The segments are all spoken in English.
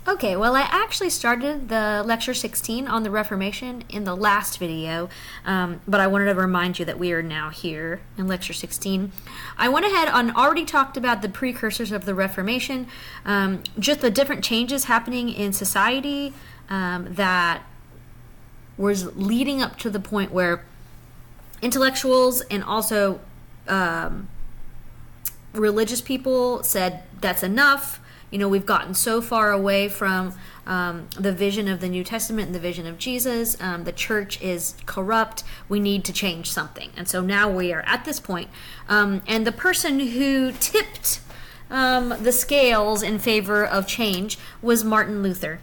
Okay, well, I actually started the lecture 16 on the Reformation in the last video, but I wanted to remind you that we are now here in lecture 16. I went ahead and already talked about the precursors of the Reformation, just the different changes happening in society that was leading up to the point where intellectuals and also religious people said, that's enough. You know, we've gotten so far away from the vision of the New Testament and the vision of Jesus. The church is corrupt. We need to change something. And so now we are at this point. And the person who tipped the scales in favor of change was Martin Luther.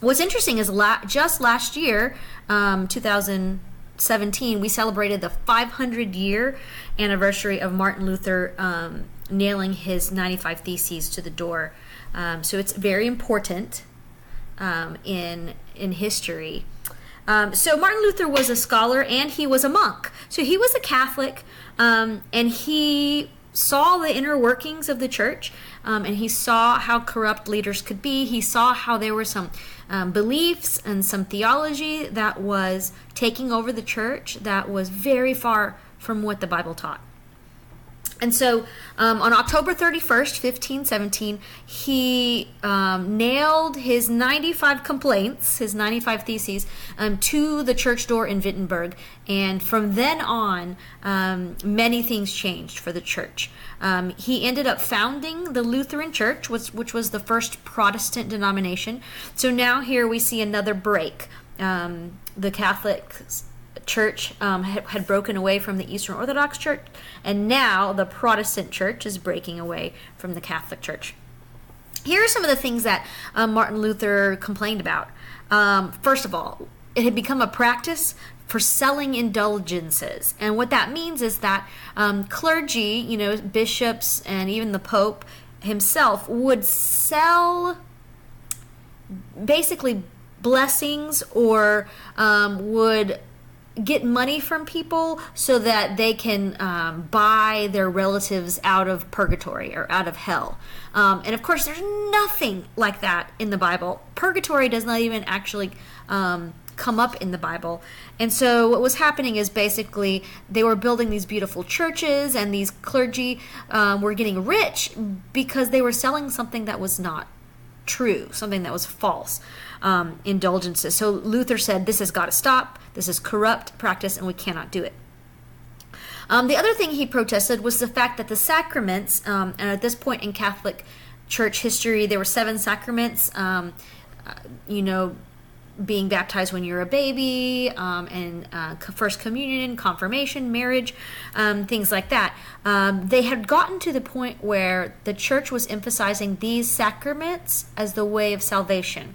What's interesting is just last year, 2017, we celebrated the 500-year anniversary of Martin Luther nailing his 95 Theses to the door. So it's very important in history. So Martin Luther was a scholar and he was a monk. So he was a Catholic, and he saw the inner workings of the church, and he saw how corrupt leaders could be. He saw how there were some beliefs and some theology that was taking over the church that was very far from what the Bible taught. And so on October 31st, 1517, he nailed his 95 complaints, his 95 Theses, to the church door in Wittenberg. And from then on, many things changed for the church. He ended up founding the Lutheran Church, which was the first Protestant denomination. So now here we see another break. The Catholic Church had broken away from the Eastern Orthodox Church, and now the Protestant Church is breaking away from the Catholic Church. Here are some of the things that Martin Luther complained about. First of all, it had become a practice for selling indulgences, and what that means is that clergy, bishops, and even the Pope himself would sell basically blessings or would get money from people so that they can buy their relatives out of purgatory or out of hell. And of course, there's nothing like that in the Bible. Purgatory does not even actually come up in the Bible. And so what was happening is basically they were building these beautiful churches, and these clergy were getting rich because they were selling something that was not true, something that was false. Indulgences. So Luther said, this has got to stop. This is corrupt practice, and we cannot do it. The other thing he protested was the fact that the sacraments, and at this point in Catholic Church history, there were 7 sacraments, being baptized when you're a baby, and First Communion, confirmation, marriage, things like that. They had gotten to the point where the church was emphasizing these sacraments as the way of salvation.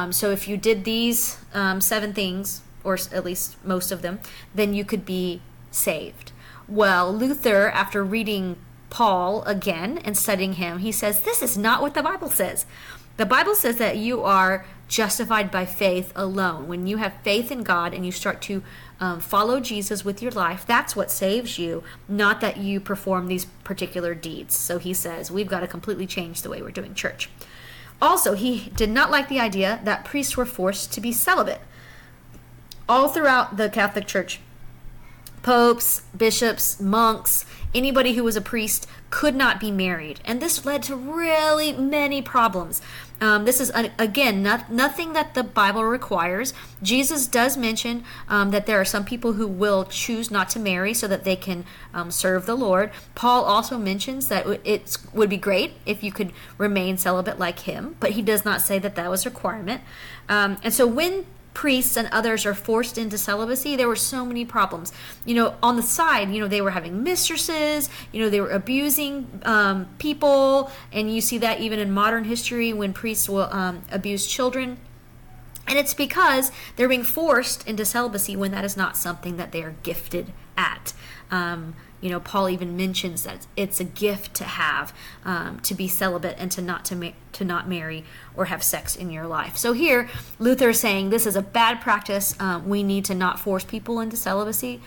So if you did these 7 things, or at least most of them, then you could be saved. Well, Luther, after reading Paul again and studying him, he says, this is not what the Bible says. The Bible says that you are justified by faith alone. When you have faith in God and you start to follow Jesus with your life, that's what saves you, not that you perform these particular deeds. So he says, we've got to completely change the way we're doing church. Also, he did not like the idea that priests were forced to be celibate. All throughout the Catholic Church, popes, bishops, monks, anybody who was a priest could not be married. And this led to really many problems. This is, again, nothing that the Bible requires. Jesus does mention that there are some people who will choose not to marry so that they can serve the Lord. Paul also mentions that it would be great if you could remain celibate like him, but he does not say that that was a requirement. And so when priests and others are forced into celibacy, there were so many problems. On the side, they were having mistresses, they were abusing people, and you see that even in modern history when priests will abuse children. And it's because they're being forced into celibacy when that is not something that they are gifted at. Paul even mentions that it's a gift to have, to be celibate and to not marry or have sex in your life. So here, Luther is saying this is a bad practice. We need to not force people into celibacy.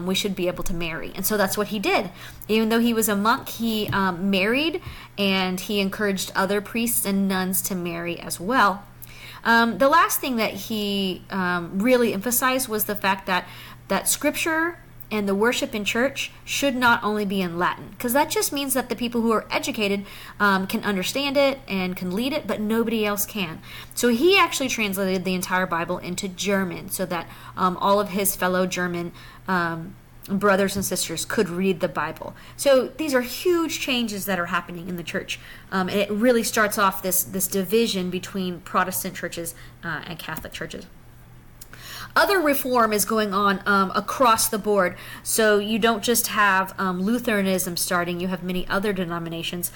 We should be able to marry. And so that's what he did. Even though he was a monk, he married, and he encouraged other priests and nuns to marry as well. The last thing that he really emphasized was the fact that Scripture and the worship in church should not only be in Latin, because that just means that the people who are educated can understand it and can lead it, but nobody else can. So he actually translated the entire Bible into German so that all of his fellow German brothers and sisters could read the Bible. So these are huge changes that are happening in the church, and it really starts off this division between Protestant churches and Catholic churches. Other reform is going on across the board. So you don't just have Lutheranism starting, you have many other denominations.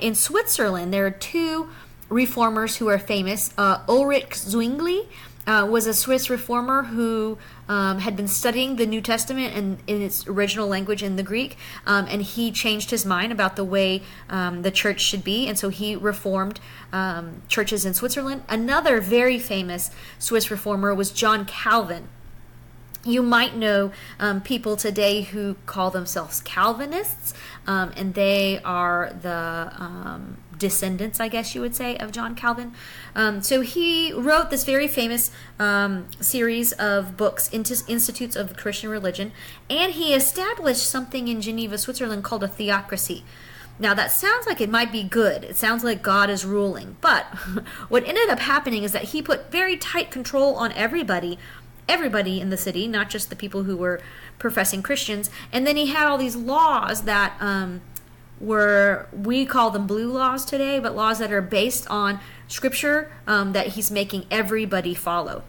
In Switzerland, there are two reformers who are famous. Ulrich Zwingli was a Swiss reformer who had been studying the New Testament in its original language in the Greek, and he changed his mind about the way the church should be, and so he reformed churches in Switzerland. Another very famous Swiss reformer was John Calvin. You might know people today who call themselves Calvinists, and they are the descendants, I guess you would say, of John Calvin. So he wrote this very famous series of books, Institutes of Christian Religion, and he established something in Geneva, Switzerland called a theocracy. Now that sounds like it might be good. It sounds like God is ruling. But what ended up happening is that he put very tight control on everybody in the city, not just the people who were professing Christians. And then he had all these laws that we call them blue laws today, but laws that are based on Scripture that he's making everybody follow.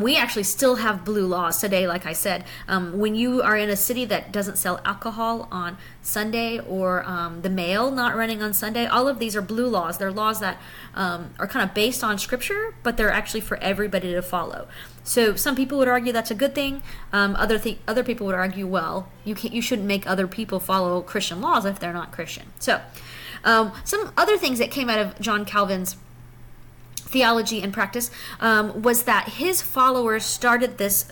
We actually still have blue laws today, like I said. When you are in a city that doesn't sell alcohol on Sunday, or the mail not running on Sunday, all of these are blue laws. They're laws that are kind of based on Scripture, but they're actually for everybody to follow. So some people would argue that's a good thing. Other people would argue, well, you shouldn't make other people follow Christian laws if they're not Christian. So some other things that came out of John Calvin's theology and practice was that his followers started this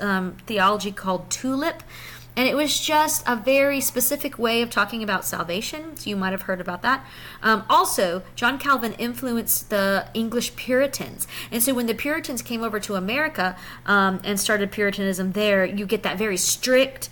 theology called tulip, and it was just a very specific way of talking about salvation. So you might have heard about that. Also, John Calvin influenced the English Puritans, and so when the Puritans came over to America and started Puritanism there, you get that very strict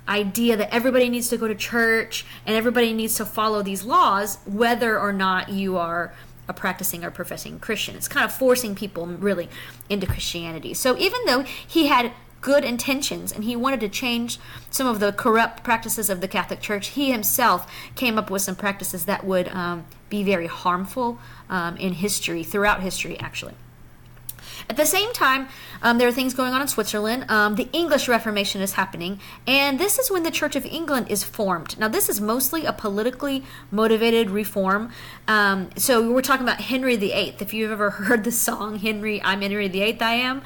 idea that everybody needs to go to church and everybody needs to follow these laws, whether or not you are a practicing or professing Christian. It's kind of forcing people really into Christianity. So even though he had good intentions and he wanted to change some of the corrupt practices of the Catholic Church, he himself came up with some practices that would be very harmful in history, throughout history actually. At the same time, there are things going on in Switzerland. The English Reformation is happening, and this is when the Church of England is formed. Now, this is mostly a politically motivated reform. So we're talking about Henry VIII. If you've ever heard the song, I'm Henry VIII, I am,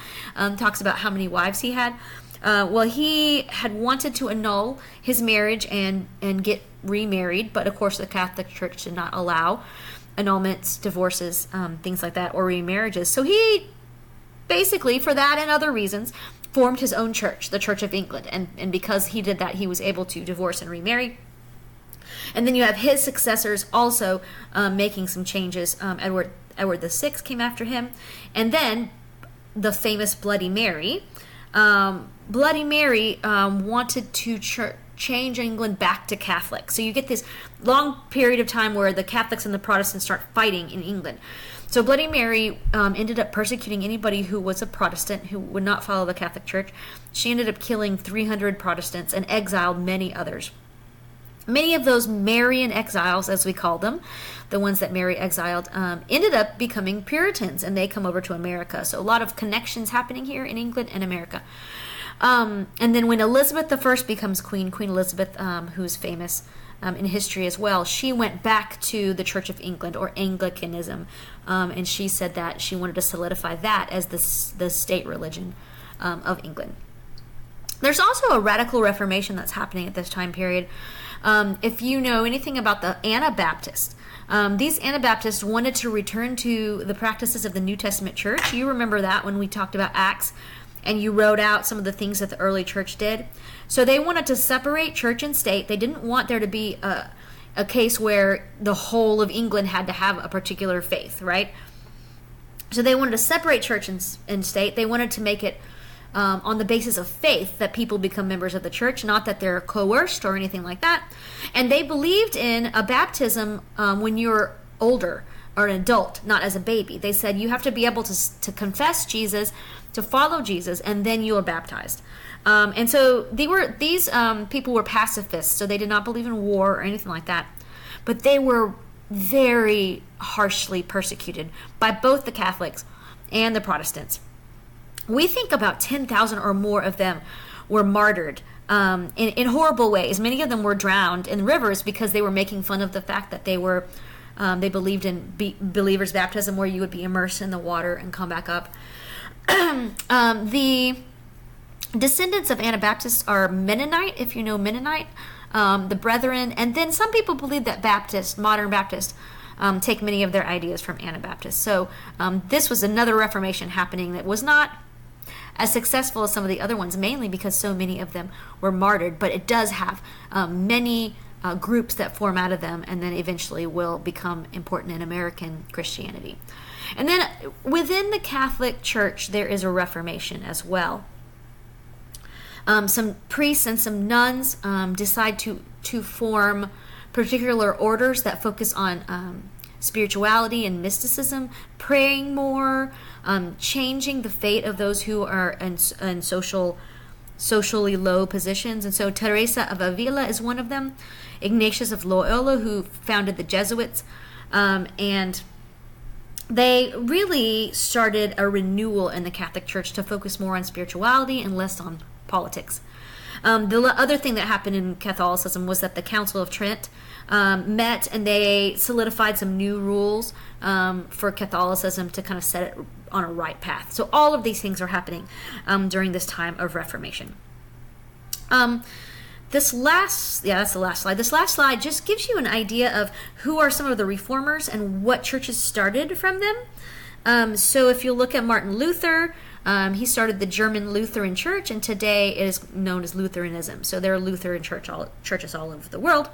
talks about how many wives he had. Well, he had wanted to annul his marriage and get remarried, but of course the Catholic Church did not allow annulments, divorces, things like that, or remarriages. So he basically, for that and other reasons, formed his own church, the Church of England. And because he did that, he was able to divorce and remarry. And then you have his successors also making some changes. Edward VI came after him. And then the famous Bloody Mary. Bloody Mary wanted to change England back to Catholic. So you get this long period of time where the Catholics and the Protestants start fighting in England. So Bloody Mary ended up persecuting anybody who was a Protestant, who would not follow the Catholic Church. She ended up killing 300 Protestants and exiled many others. Many of those Marian exiles, as we call them, the ones that Mary exiled, ended up becoming Puritans, and they come over to America. So a lot of connections happening here in England and America. And then when Elizabeth I becomes Queen Elizabeth, who's famous in history as well, she went back to the Church of England, or Anglicanism, and she said that she wanted to solidify that as the state religion of England. There's also a radical Reformation that's happening at this time period. If you know anything about the Anabaptists, these Anabaptists wanted to return to the practices of the New Testament church. You remember that when we talked about Acts and you wrote out some of the things that the early church did. So they wanted to separate church and state. They didn't want there to be a case where the whole of England had to have a particular faith, right? So they wanted to separate church and state. They wanted to make it on the basis of faith that people become members of the church, not that they're coerced or anything like that. And they believed in a baptism when you're older or an adult, not as a baby. They said you have to be able to confess Jesus, to follow Jesus, and then you are baptized. And so these people were pacifists, so they did not believe in war or anything like that. But they were very harshly persecuted by both the Catholics and the Protestants. We think about 10,000 or more of them were martyred in horrible ways. Many of them were drowned in rivers because they were making fun of the fact that they believed in believers' baptism, where you would be immersed in the water and come back up. The descendants of Anabaptists are Mennonite, if you know Mennonite, the Brethren, and then some people believe that modern Baptists, take many of their ideas from Anabaptists. So this was another Reformation happening that was not as successful as some of the other ones, mainly because so many of them were martyred, but it does have many groups that form out of them and then eventually will become important in American Christianity. And then within the Catholic Church, there is a Reformation as well. Some priests and some nuns decide to form particular orders that focus on spirituality and mysticism, praying more, changing the fate of those who are in socially low positions. And so Teresa of Avila is one of them. Ignatius of Loyola, who founded the Jesuits, and they really started a renewal in the Catholic Church to focus more on spirituality and less on politics. The other thing that happened in Catholicism was that the Council of Trent met and they solidified some new rules for Catholicism to kind of set it on a right path. So all of these things are happening during this time of Reformation. That's the last slide. This last slide just gives you an idea of who are some of the reformers and what churches started from them. So if you look at Martin Luther, he started the German Lutheran Church, and today it is known as Lutheranism. So there are Lutheran churches all over the world.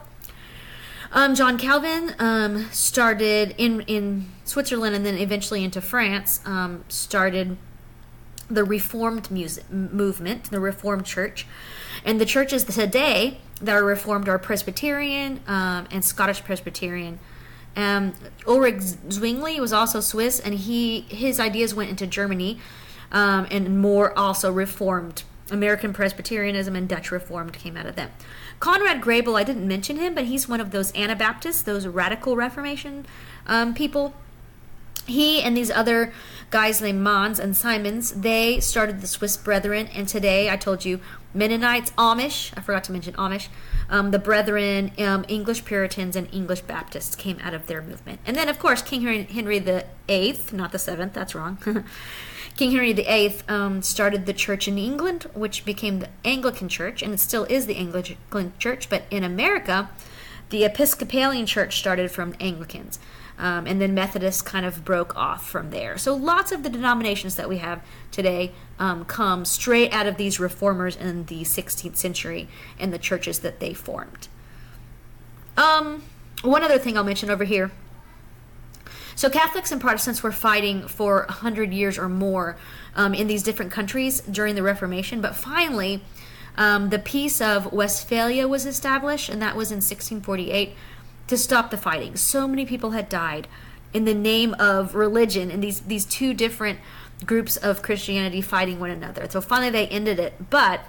John Calvin started in Switzerland and then eventually into France, started the Reformed movement, the Reformed Church. And the churches today that are Reformed are Presbyterian and Scottish Presbyterian. Ulrich Zwingli was also Swiss, and his ideas went into Germany, and more also Reformed. American Presbyterianism and Dutch Reformed came out of them. Conrad Grebel, I didn't mention him, but he's one of those Anabaptists, those radical Reformation people. He and these other guys named Mons and Simons, they started the Swiss Brethren, and today, I told you, Mennonites, Amish, I forgot to mention Amish, the Brethren, English Puritans, and English Baptists came out of their movement. And then, of course, King Henry VIII, not the 7th, that's wrong. King Henry VIII started the church in England, which became the Anglican Church, and it still is the Anglican Church, but in America, the Episcopalian Church started from Anglicans. And then Methodists kind of broke off from there. So lots of the denominations that we have today come straight out of these reformers in the 16th century and the churches that they formed. One other thing I'll mention over here. So Catholics and Protestants were fighting for 100 years or more in these different countries during the Reformation, but finally the Peace of Westphalia was established, and that was in 1648. To stop the fighting. So many people had died in the name of religion and these two different groups of Christianity fighting one another. So finally they ended it. But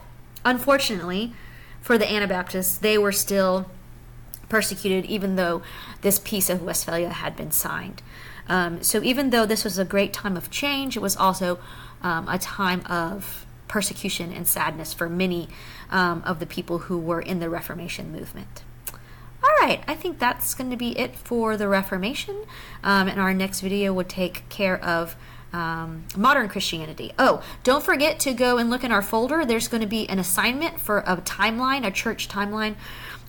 unfortunately for the Anabaptists, they were still persecuted even though this Peace of Westphalia had been signed. So even though this was a great time of change, it was also a time of persecution and sadness for many of the people who were in the Reformation movement. All right, I think that's going to be it for the Reformation, and our next video will take care of modern Christianity. Oh, don't forget to go and look in our folder. There's going to be an assignment for a timeline, a church timeline,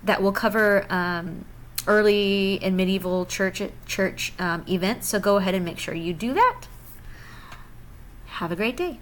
that will cover early and medieval church events. So go ahead and make sure you do that. Have a great day.